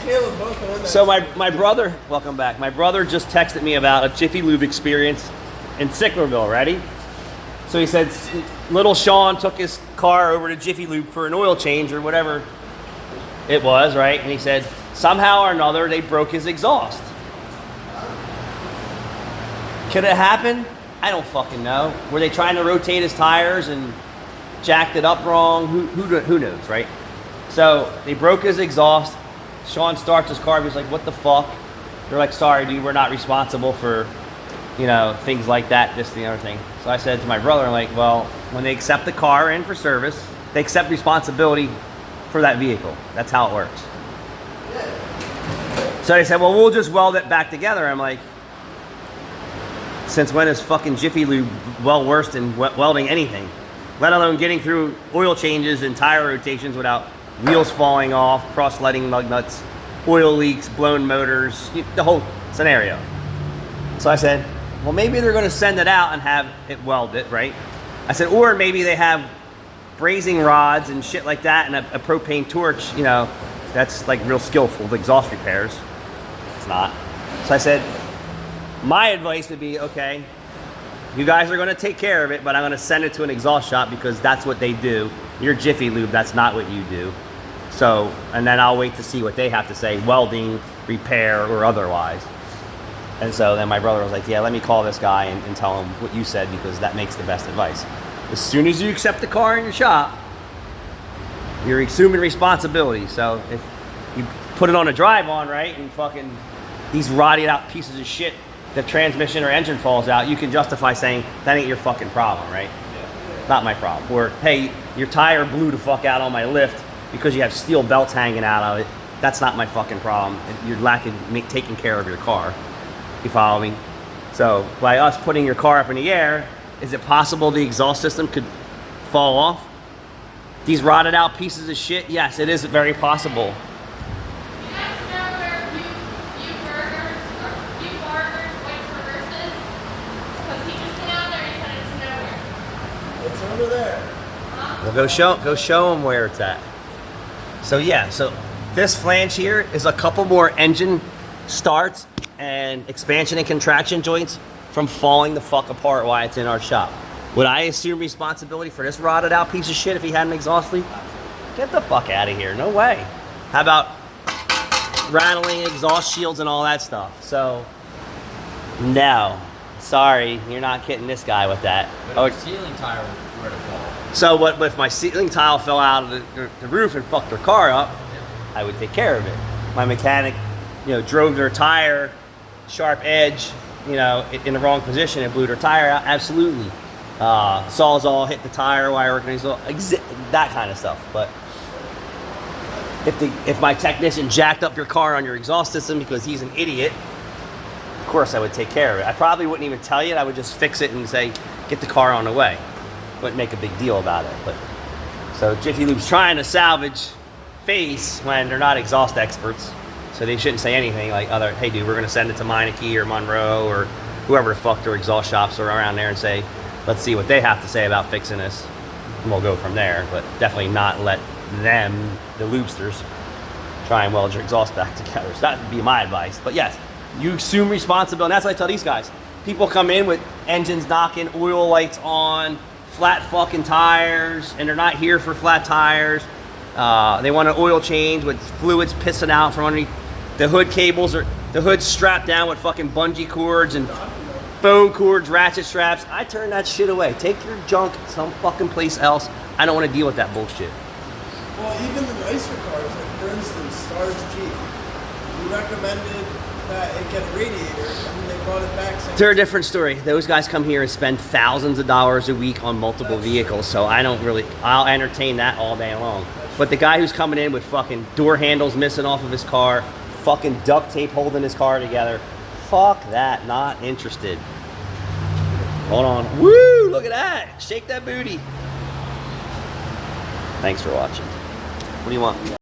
Caleb both on that. So my brother, welcome back. My brother just texted me about a Jiffy Lube experience in Sicklerville. Ready? So he said, little Sean took his car over to Jiffy Lube for an oil change or whatever it was, right? And he said, somehow or another, they broke his exhaust. Could it happen? I don't fucking know. Were they trying to rotate his tires and jacked it up wrong? Who knows, right? So they broke his exhaust. Sean starts his car. He's like, what the fuck? They're like, sorry, dude, we're not responsible for, you know, things like that, this, the other thing. So I said to my brother, I'm like, well, when they accept the car in for service, they accept responsibility for that vehicle. That's how it works. So they said, well, we'll just weld it back together. I'm like, since when is fucking Jiffy Lube well versed in welding anything? Let alone getting through oil changes and tire rotations without wheels falling off, cross-sliding lug nuts, oil leaks, blown motors, the whole scenario. So I said, well, maybe they're going to send it out and have it welded, right? I said, or maybe they have brazing rods and shit like that and a propane torch, you know, that's like real skillful, the exhaust repairs. It's not. So I said, my advice would be, okay, you guys are going to take care of it, but I'm going to send it to an exhaust shop because that's what they do. You're Jiffy Lube, that's not what you do. So, and then I'll wait to see what they have to say, welding, repair, or otherwise. And so then my brother was like, yeah, let me call this guy and tell him what you said because that makes the best advice. As soon as you accept the car in your shop, you're assuming responsibility. So if you put it on a drive-on, right, and fucking these rotted out pieces of shit, the transmission or engine falls out, you can justify saying, that ain't your fucking problem, right? Yeah. Not my problem. Or, hey, your tire blew the fuck out on my lift because you have steel belts hanging out of it. That's not my fucking problem. You're lacking taking care of your car. You follow me? So by us putting your car up in the air, is it possible the exhaust system could fall off? These rotted out pieces of shit? Yes, it is very possible. Over there. Well, go show them where it's at. So yeah, so this flange here is a couple more engine starts and expansion and contraction joints from falling the fuck apart while it's in our shop. Would I assume responsibility for this rotted out piece of shit if he had an exhaust leak? Get the fuck out of here, no way. How about rattling exhaust shields and all that stuff? So, no. Sorry, you're not getting this guy with that. But if the ceiling tile were to fall. So what if my ceiling tile fell out of the roof and fucked their car up, I would take care of it. My mechanic, you know, drove their tire, sharp edge, you know, in the wrong position and blew their tire out, absolutely. Sawzall hit the tire, wire working, that kind of stuff. But if my technician jacked up your car on your exhaust system because he's an idiot, of course I would take care of it. I probably wouldn't even tell you. I would just fix it and say, get the car on the way. Wouldn't make a big deal about it. But so Jiffy Lube's trying to salvage face when they're not exhaust experts. So they shouldn't say anything like, hey dude, we're gonna send it to Meineke or Monroe or whoever the fuck their exhaust shops are around there and say, let's see what they have to say about fixing this. And we'll go from there, but definitely not let them, the lubesters, try and weld your exhaust back together. So that would be my advice. But yes, you assume responsibility. And that's what I tell these guys. People come in with engines knocking, oil lights on, flat fucking tires, and they're not here for flat tires. They want an oil change with fluids pissing out from underneath. The hood cables are, the hood's strapped down with fucking bungee cords and foam cords, ratchet straps. I turn that shit away. Take your junk some fucking place else. I don't want to deal with that bullshit. Well, even the nicer cars, like for instance, Stars Jeep, we recommended that it get a radiator, and they brought it back. They're a different story. Those guys come here and spend thousands of dollars a week on multiple vehicles, so I'll entertain that all day long. But the guy who's coming in with fucking door handles missing off of his car, fucking duct tape holding his car together, fuck that, not interested. Hold on. Woo, look at that. Shake that booty. Thanks for watching. What do you want?